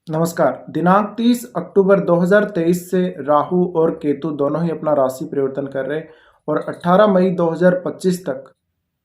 नमस्कार। दिनांक 30 अक्टूबर 2023 से राहु और केतु दोनों ही अपना राशि परिवर्तन कर रहे हैं और 18 मई 2025 तक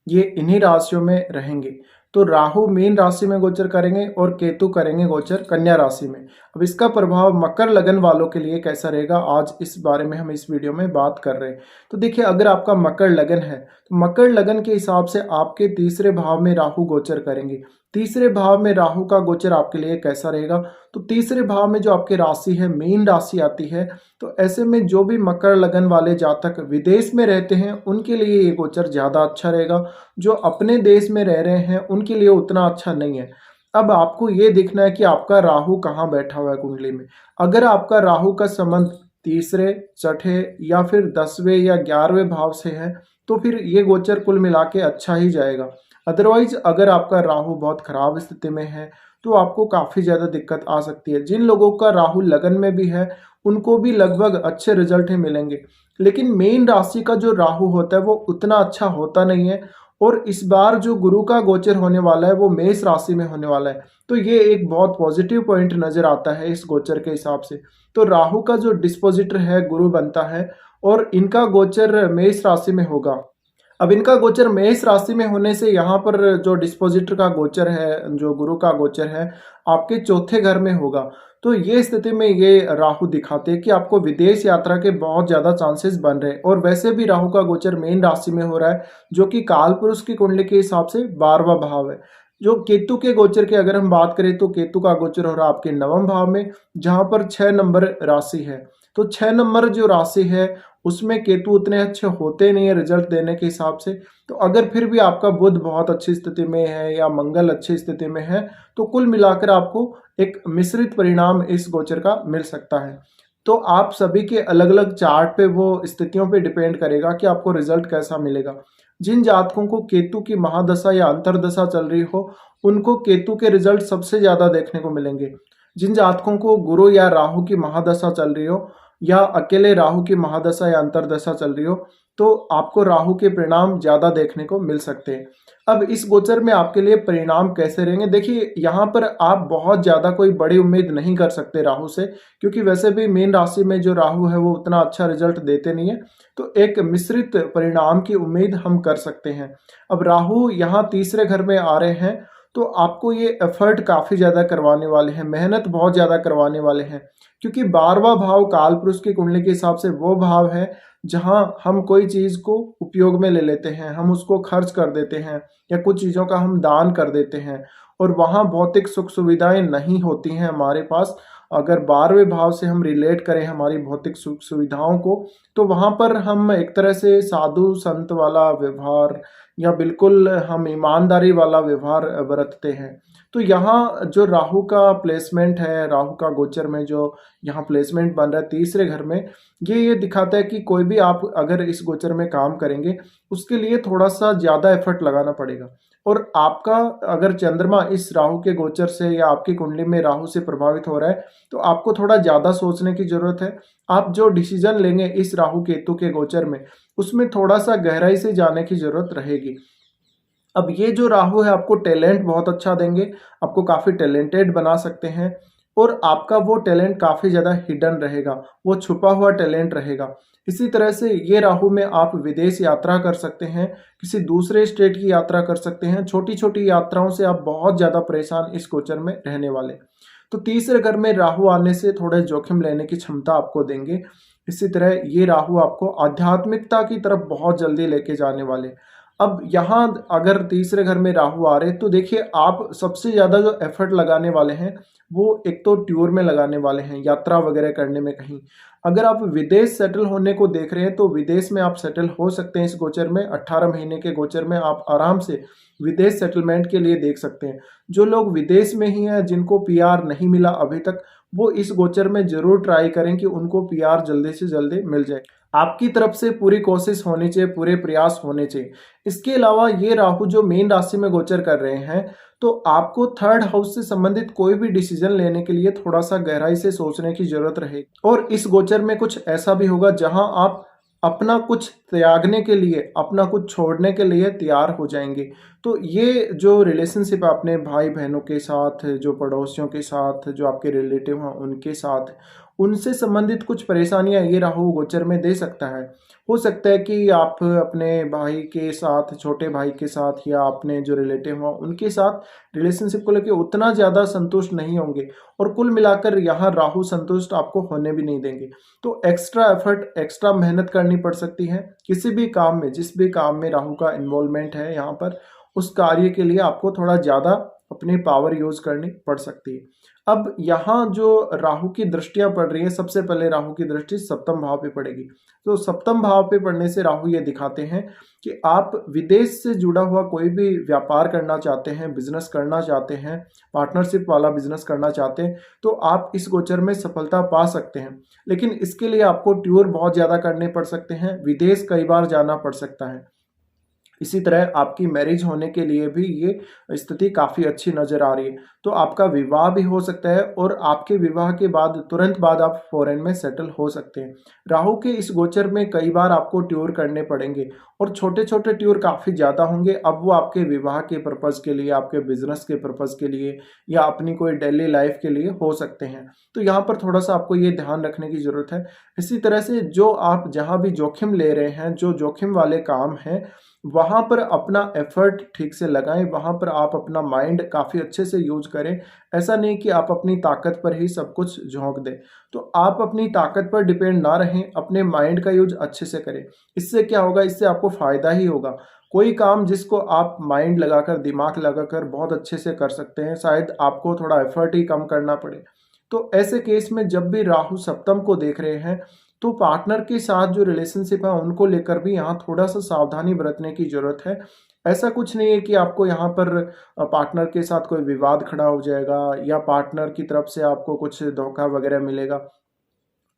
ये इन्हीं राशियों में रहेंगे। तो राहु मीन राशि में गोचर करेंगे और केतु करेंगे गोचर कन्या राशि में। अब इसका प्रभाव मकर लगन वालों के लिए कैसा रहेगा, आज इस बारे में हम इस वीडियो में बात कर रहे हैं। तो देखिए, अगर आपका मकर लगन है तो मकर लगन के हिसाब से आपके तीसरे भाव में राहु गोचर करेंगे। तीसरे भाव में राहु का गोचर आपके लिए कैसा रहेगा, तो तीसरे भाव में जो आपकी राशि है मीन राशि आती है। तो ऐसे में जो भी मकर लगन वाले जातक विदेश में रहते हैं उनके लिए ये गोचर ज़्यादा अच्छा रहेगा। जो अपने देश में रह रहे हैं उनके लिए उतना अच्छा नहीं है। अब आपको ये देखना है कि आपका राहु कहाँ बैठा हुआ है कुंडली में। अगर आपका राहु का संबंध तीसरे, छठे या फिर 10वें या 11वें भाव से है तो फिर ये गोचर कुल मिला के अच्छा ही जाएगा। अदरवाइज अगर आपका राहु बहुत खराब स्थिति में है तो आपको काफ़ी ज़्यादा दिक्कत आ सकती है। जिन लोगों का राहु लगन में भी है उनको भी लगभग अच्छे रिजल्ट ही मिलेंगे, लेकिन मेन राशि का जो राहु होता है वो उतना अच्छा होता नहीं है। और इस बार जो गुरु का गोचर होने वाला है वो मेष राशि में होने वाला है, तो ये एक बहुत पॉजिटिव पॉइंट नज़र आता है इस गोचर के हिसाब से। तो राहु का जो डिस्पोजिटर है गुरु बनता है और इनका गोचर मेष राशि में होगा। अब इनका गोचर मेष राशि में होने से यहाँ पर जो डिस्पोजिटर का गोचर है, जो गुरु का गोचर है, आपके चौथे घर में होगा। तो ये स्थिति में ये राहु दिखाते हैं कि आपको विदेश यात्रा के बहुत ज़्यादा चांसेस बन रहे हैं। और वैसे भी राहु का गोचर मीन राशि में हो रहा है, जो कि काल पुरुष की कुंडली के हिसाब से 12वां भाव है। जो केतु के गोचर की अगर हम बात करें तो केतु का गोचर हो रहा है आपके 9वें भाव में, जहाँ पर 6 नंबर राशि है। तो 6 नंबर जो राशि है उसमें केतु उतने अच्छे होते नहीं है रिजल्ट देने के हिसाब से। तो अगर फिर भी आपका बुध बहुत अच्छी स्थिति में है या मंगल अच्छी स्थिति में है तो कुल मिलाकर आपको एक मिश्रित परिणाम इस गोचर का मिल सकता है। तो आप सभी के अलग अलग चार्ट पे वो स्थितियों पे डिपेंड करेगा कि आपको रिजल्ट कैसा मिलेगा। जिन जातकों को केतु की महादशा या अंतरदशा चल रही हो उनको केतु के रिजल्ट सबसे ज़्यादा देखने को मिलेंगे। जिन जातकों को गुरु या राहु की महादशा चल रही हो या अकेले राहु की महादशा या अंतरदशा चल रही हो तो आपको राहु के परिणाम ज़्यादा देखने को मिल सकते हैं। अब इस गोचर में आपके लिए परिणाम कैसे रहेंगे, देखिए यहाँ पर आप बहुत ज़्यादा कोई बड़ी उम्मीद नहीं कर सकते राहु से, क्योंकि वैसे भी मीन राशि में जो राहु है वो उतना अच्छा रिजल्ट देते नहीं है। तो एक मिश्रित परिणाम की उम्मीद हम कर सकते हैं। अब राहु यहाँ तीसरे घर में आ रहे हैं तो आपको ये एफर्ट काफ़ी ज़्यादा करवाने वाले हैं, मेहनत बहुत ज़्यादा करवाने वाले हैं, क्योंकि 12वां भाव काल पुरुष की कुंडली के हिसाब से वो भाव है जहां हम कोई चीज़ को उपयोग में ले लेते हैं, हम उसको खर्च कर देते हैं या कुछ चीज़ों का हम दान कर देते हैं और वहां भौतिक सुख सुविधाएं नहीं होती हैं हमारे पास। अगर 12वें भाव से हम रिलेट करें हमारी भौतिक सुख सुविधाओं को तो वहां पर हम एक तरह से साधु संत वाला व्यवहार या बिल्कुल हम ईमानदारी वाला व्यवहार बरतते हैं। तो यहाँ जो राहु का प्लेसमेंट है, राहु का गोचर में जो यहाँ प्लेसमेंट बन रहा है तीसरे घर में, ये दिखाता है कि कोई भी आप अगर इस गोचर में काम करेंगे उसके लिए थोड़ा सा ज़्यादा एफर्ट लगाना पड़ेगा। और आपका अगर चंद्रमा इस राहु के गोचर से या आपकी कुंडली में राहु से प्रभावित हो रहा है तो आपको थोड़ा ज़्यादा सोचने की ज़रूरत है। आप जो डिसीजन लेंगे इस राहु केतु के गोचर में उसमें थोड़ा सा गहराई से जाने की ज़रूरत रहेगी। अब ये जो राहु है आपको टैलेंट बहुत अच्छा देंगे, आपको काफ़ी टैलेंटेड बना सकते हैं और आपका वो टैलेंट काफ़ी ज़्यादा हिडन रहेगा, वो छुपा हुआ टैलेंट रहेगा। इसी तरह से ये राहु में आप विदेश यात्रा कर सकते हैं, किसी दूसरे स्टेट की यात्रा कर सकते हैं। छोटी छोटी यात्राओं से आप बहुत ज़्यादा परेशान इस गोचर में रहने वाले। तो तीसरे घर में राहु आने से थोड़े जोखिम लेने की क्षमता आपको देंगे। इसी तरह ये राहु आपको आध्यात्मिकता की तरफ बहुत जल्दी लेके जाने वाले। अब यहाँ अगर तीसरे घर में राहु आ रहे तो देखिए आप सबसे ज़्यादा जो एफर्ट लगाने वाले हैं वो एक तो टूर में लगाने वाले हैं, यात्रा वगैरह करने में कहीं। अगर आप विदेश सेटल होने को देख रहे हैं तो विदेश में आप सेटल हो सकते हैं। इस गोचर में 18 महीने के गोचर में आप आराम से विदेश सेटलमेंट के लिए देख सकते हैं। जो लोग विदेश में ही हैं जिनको पीआर नहीं मिला अभी तक, वो इस गोचर में ज़रूर ट्राई करें कि उनको पीआर जल्दी से जल्दी मिल जाए। आपकी तरफ से पूरी कोशिश होनी चाहिए, पूरे प्रयास होने चाहिए। इसके अलावा ये राहु जो मीन राशि में गोचर कर रहे हैं तो आपको थर्ड हाउस से संबंधित कोई भी डिसीजन लेने के लिए थोड़ा सा गहराई से सोचने की जरूरत रहेगी। और इस गोचर में कुछ ऐसा भी होगा जहां आप अपना कुछ त्यागने के लिए, अपना कुछ छोड़ने के लिए तैयार हो जाएँगे। तो ये जो रिलेशनशिप अपने भाई-बहनों के साथ, जो पड़ोसियों के साथ, जो आपके रिलेटिव हैं उनके साथ, उनसे संबंधित कुछ परेशानियाँ ये राहु गोचर में दे सकता है। हो सकता है कि आप अपने भाई के साथ, छोटे भाई के साथ या अपने जो रिलेटिव हों उनके साथ रिलेशनशिप को लेके उतना ज़्यादा संतुष्ट नहीं होंगे, और कुल मिलाकर यहाँ राहु संतुष्ट आपको होने भी नहीं देंगे। तो एक्स्ट्रा एफर्ट, एक्स्ट्रा मेहनत करनी पड़ सकती है किसी भी काम में, जिस भी काम में राहु का इन्वॉल्वमेंट है यहाँ पर, उस कार्य के लिए आपको थोड़ा ज़्यादा अपनी पावर यूज़ करनी पड़ सकती है। अब यहाँ जो राहु की दृष्टियाँ पड़ रही हैं, सबसे पहले राहु की दृष्टि सप्तम भाव पे पड़ेगी। तो सप्तम भाव पे पड़ने से राहु ये दिखाते हैं कि आप विदेश से जुड़ा हुआ कोई भी व्यापार करना चाहते हैं, बिजनेस करना चाहते हैं, पार्टनरशिप वाला बिजनेस करना चाहते हैं, तो आप इस गोचर में सफलता पा सकते हैं। लेकिन इसके लिए आपको टूर बहुत ज़्यादा करने पड़ सकते हैं, विदेश कई बार जाना पड़ सकता है। इसी तरह आपकी मैरिज होने के लिए भी ये स्थिति काफ़ी अच्छी नज़र आ रही है। तो आपका विवाह भी हो सकता है, और आपके विवाह के बाद तुरंत बाद आप फॉरेन में सेटल हो सकते हैं। राहु के इस गोचर में कई बार आपको टूर करने पड़ेंगे, और छोटे-छोटे टूर काफ़ी ज़्यादा होंगे। अब वो आपके विवाह के पर्पज़ के लिए, आपके बिज़नेस के पर्पज़ के लिए, या अपनी कोई डेली लाइफ़ के लिए हो सकते हैं। तो यहाँ पर थोड़ा-सा आपको ये ध्यान रखने की ज़रूरत है। इसी तरह से जो आप जहाँ भी जोखिम ले रहे हैं, जो जोखिम वाले काम हैं, वहाँ पर अपना एफर्ट ठीक से लगाएँ, वहाँ पर आप अपना माइंड काफ़ी अच्छे से यूज़ करें। ऐसा नहीं कि आप अपनी ताकत पर ही सब कुछ झोंक दें। तो आप अपनी ताकत पर डिपेंड ना रहें, अपने माइंड का यूज़ अच्छे से करें। इससे क्या होगा, इससे आपको फ़ायदा ही होगा। कोई काम जिसको आप माइंड लगाकर, दिमाग लगाकर बहुत अच्छे से कर सकते हैं, शायद आपको थोड़ा एफर्ट ही कम करना पड़े। तो ऐसे केस में जब भी राहु सप्तम को देख रहे हैं, तो पार्टनर के साथ जो रिलेशनशिप है उनको लेकर भी यहाँ थोड़ा-सा सावधानी बरतने की ज़रूरत है। ऐसा कुछ नहीं है कि आपको यहाँ पर पार्टनर के साथ कोई विवाद खड़ा हो जाएगा, या पार्टनर की तरफ से आपको कुछ धोखा वगैरह मिलेगा।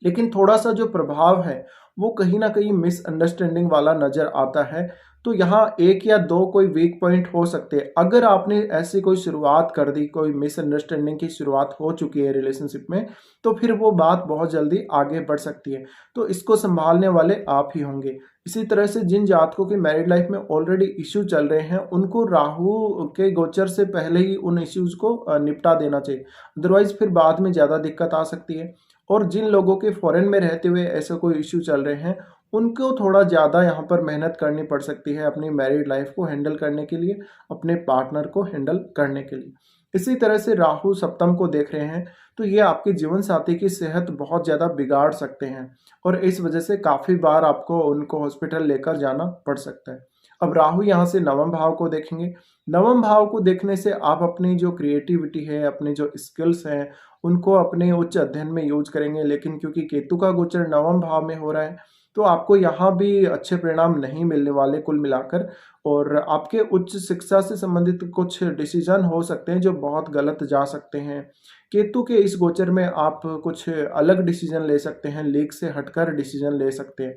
लेकिन थोड़ा-सा जो प्रभाव है, वो कहीं न कहीं मिसअंडरस्टैंडिंग वाला नज़र आता है। तो यहाँ 1 या 2 कोई वीक पॉइंट हो सकते हैं। अगर आपने ऐसी कोई शुरुआत कर दी, कोई मिसअंडरस्टैंडिंग की शुरुआत हो चुकी है रिलेशनशिप में, तो फिर वो बात बहुत जल्दी आगे बढ़ सकती है। तो इसको सँभालने वाले आप ही होंगे। इसी तरह से जिन जातकों की मैरिड लाइफ में ऑलरेडी इश्यू चल रहे हैं, उनको राहु के गोचर से पहले ही उन इश्यूज़ को निपटा देना चाहिए। अदरवाइज़ फिर बाद में ज़्यादा दिक्कत आ सकती है। और जिन लोगों के फॉरेन में रहते हुए ऐसे कोई इश्यू चल रहे हैं, उनको थोड़ा ज़्यादा यहाँ पर मेहनत करनी पड़ सकती है अपनी मैरिड लाइफ को हैंडल करने के लिए, अपने पार्टनर को हैंडल करने के लिए। इसी तरह से राहु सप्तम को देख रहे हैं, तो ये आपके जीवन साथी की सेहत बहुत ज़्यादा बिगाड़ सकते हैं, और इस वजह से काफ़ी बार आपको उनको हॉस्पिटल लेकर जाना पड़ सकता है। अब राहु यहाँ से नवम भाव को देखेंगे। नवम भाव को देखने से आप अपनी जो क्रिएटिविटी है, अपने जो स्किल्स हैं, उनको अपने उच्च अध्ययन में यूज़ करेंगे। लेकिन क्योंकि केतु का गोचर नवम भाव में हो रहा है, तो आपको यहाँ भी अच्छे परिणाम नहीं मिलने वाले कुल मिलाकर, और आपके उच्च शिक्षा से संबंधित कुछ डिसीज़न हो सकते हैं जो बहुत गलत जा सकते हैं। केतु के इस गोचर में आप कुछ अलग डिसीज़न ले सकते हैं, लीक से हटकर डिसीज़न ले सकते हैं।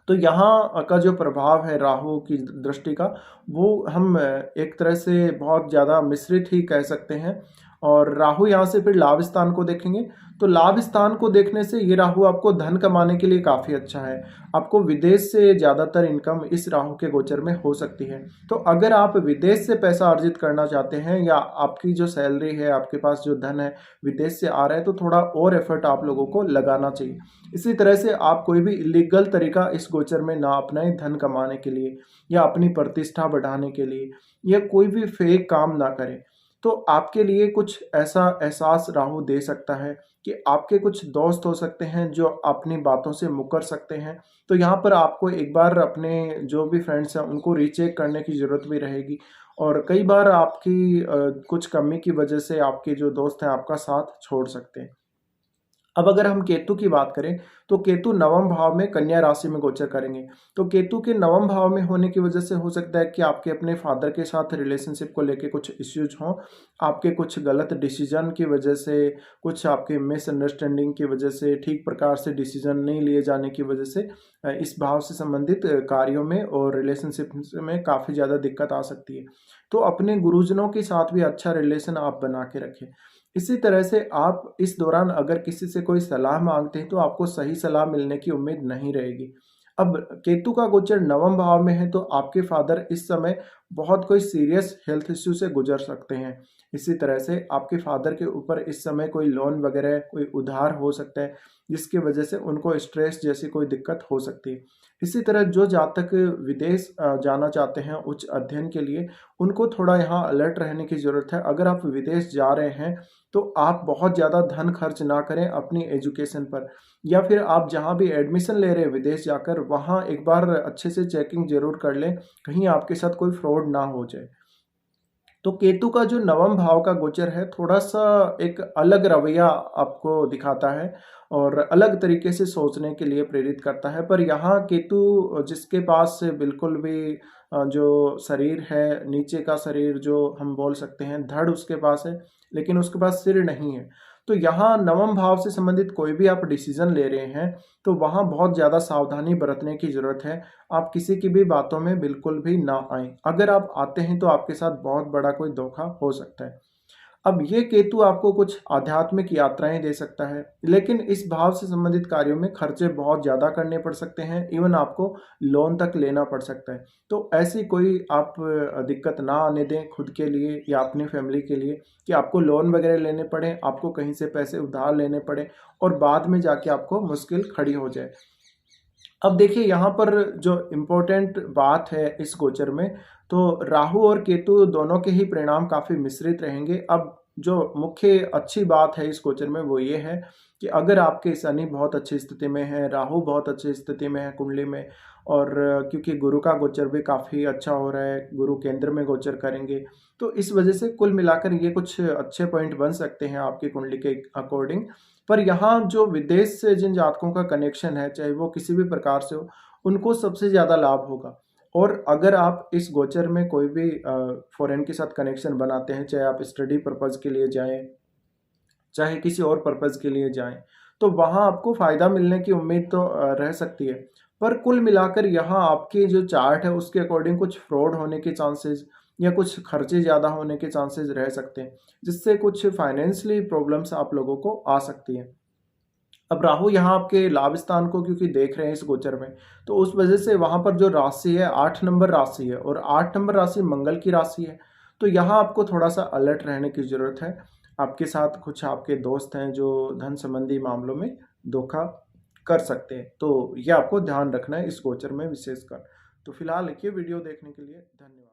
तो यहाँ का जो प्रभाव है राहु की दृष्टि का, वो हम एक तरह से बहुत ज़्यादा मिश्रित ही कह सकते हैं। और राहु यहाँ से फिर लाभ स्थान को देखेंगे, तो लाभ स्थान को देखने से ये राहु आपको धन कमाने के लिए काफ़ी अच्छा है। आपको विदेश से ज़्यादातर इनकम इस राहु के गोचर में हो सकती है। तो अगर आप विदेश से पैसा अर्जित करना चाहते हैं, या आपकी जो सैलरी है, आपके पास जो धन है विदेश से आ रहा है, तो थोड़ा और एफर्ट आप लोगों को लगाना चाहिए। इसी तरह से आप कोई भी इलीगल तरीका इस गोचर में ना अपनाएं धन कमाने के लिए, या अपनी प्रतिष्ठा बढ़ाने के लिए, या कोई भी फेक काम ना करें। तो आपके लिए कुछ ऐसा एहसास राहु दे सकता है कि आपके कुछ दोस्त हो सकते हैं जो अपनी बातों से मुकर सकते हैं। तो यहाँ पर आपको एक बार अपने जो भी फ्रेंड्स हैं उनको रीचेक करने की ज़रूरत भी रहेगी, और कई बार आपकी कुछ कमी की वजह से आपके जो दोस्त हैं आपका साथ छोड़ सकते हैं। अब अगर हम केतु की बात करें, तो केतु नवम भाव में कन्या राशि में गोचर करेंगे। तो केतु के नवम भाव में होने की वजह से हो सकता है कि आपके अपने फादर के साथ रिलेशनशिप को लेके कुछ इश्यूज हों, आपके कुछ गलत डिसीजन की वजह से, कुछ आपके मिसअंडरस्टैंडिंग की वजह से, ठीक प्रकार से डिसीजन नहीं लिए जाने की वजह से इस भाव से संबंधित कार्यों में और रिलेशनशिप में काफ़ी ज़्यादा दिक्कत आ सकती है। तो अपने गुरुजनों के साथ भी अच्छा रिलेशन आप बना के रखें। इसी तरह से आप इस दौरान अगर किसी से कोई सलाह माँगते हैं, तो आपको सही सलाह मिलने की उम्मीद नहीं रहेगी। अब केतु का गोचर नवम भाव में है तो आपके फादर इस समय बहुत कोई सीरियस हेल्थ इश्यू से गुजर सकते हैं। इसी तरह से आपके फादर के ऊपर इस समय कोई लोन वगैरह कोई उधार हो सकता है, जिसकी वजह से उनको स्ट्रेस जैसी कोई दिक्कत हो सकती है। इसी तरह जो जातक विदेश जाना चाहते हैं उच्च अध्ययन के लिए, उनको थोड़ा यहाँ अलर्ट रहने की ज़रूरत है। अगर आप विदेश जा रहे हैं तो आप बहुत ज़्यादा धन खर्च ना करें अपनी एजुकेशन पर, या फिर आप जहाँ भी एडमिशन ले रहे हैं विदेश जाकर, वहाँ एक बार अच्छे से चेकिंग ज़रूर कर लें, कहीं आपके साथ कोई फ्रॉड ना हो जाए। तो केतु का जो नवम भाव का गोचर है, थोड़ा-सा एक अलग रवैया आपको दिखाता है और अलग तरीके से सोचने के लिए प्रेरित करता है। पर यहाँ केतु जिसके पास बिल्कुल भी जो शरीर है, नीचे का शरीर जो हम बोल सकते हैं, धड़ उसके पास है, लेकिन उसके पास सिर नहीं है। तो यहाँ नवम भाव से संबंधित कोई भी आप डिसीज़न ले रहे हैं, तो वहाँ बहुत ज़्यादा सावधानी बरतने की ज़रूरत है। आप किसी की भी बातों में बिल्कुल भी ना आएँ। अगर आप आते हैं तो आपके साथ बहुत बड़ा कोई धोखा हो सकता है। अब ये केतु आपको कुछ आध्यात्मिक यात्राएँ दे सकता है, लेकिन इस भाव से संबंधित कार्यों में खर्चे बहुत ज़्यादा करने पड़ सकते हैं, इवन आपको लोन तक लेना पड़ सकता है। तो ऐसी कोई आप दिक्कत ना आने दें खुद के लिए या अपनी फैमिली के लिए कि आपको लोन वगैरह लेने पड़ें, आपको कहीं से पैसे उधार लेने पड़ें और बाद में जाके आपको मुश्किल खड़ी हो जाए। अब देखिए यहाँ पर जो इम्पोर्टेंट बात है इस गोचर में, तो राहु और केतु दोनों के ही परिणाम काफ़ी मिश्रित रहेंगे। अब जो मुख्य अच्छी बात है इस गोचर में वो ये है कि अगर आपके शनि बहुत अच्छी स्थिति में है, राहु बहुत अच्छी स्थिति में है कुंडली में, और क्योंकि गुरु का गोचर भी काफ़ी अच्छा हो रहा है, गुरु केंद्र में गोचर करेंगे, तो इस वजह से कुल मिलाकर ये कुछ अच्छे पॉइंट बन सकते हैं आपकी कुंडली के अकॉर्डिंग। पर यहाँ जो विदेश से जिन जातकों का कनेक्शन है, चाहे वो किसी भी प्रकार से हो, उनको सबसे ज़्यादा लाभ होगा। और अगर आप इस गोचर में कोई भी फॉरेन के साथ कनेक्शन बनाते हैं, चाहे आप स्टडी पर्पज़ के लिए जाएँ, चाहे किसी और पर्पज़ के लिए जाएँ, तो वहाँ आपको फ़ायदा मिलने की उम्मीद तो रह सकती है। पर कुल मिलाकर यहाँ आपके जो चार्ट है उसके अकॉर्डिंग कुछ फ्रॉड होने के चांसेस या कुछ खर्चे ज़्यादा होने के चांसेस रह सकते हैं, जिससे कुछ फाइनेंशियली प्रॉब्लम्स आप लोगों को आ सकती हैं। अब राहु यहाँ आपके लाभ स्थान को क्योंकि देख रहे हैं इस गोचर में, तो उस वजह से वहाँ पर जो राशि है 8 नंबर राशि है और 8 नंबर राशि मंगल की राशि है। तो यहाँ आपको थोड़ा-सा अलर्ट रहने की ज़रूरत है। आपके साथ कुछ आपके दोस्त हैं जो धन संबंधी मामलों में धोखा कर सकते हैं। तो ये आपको ध्यान रखना है इस गोचर में विशेषकर। तो फिलहाल देखिए, वीडियो देखने के लिए धन्यवाद।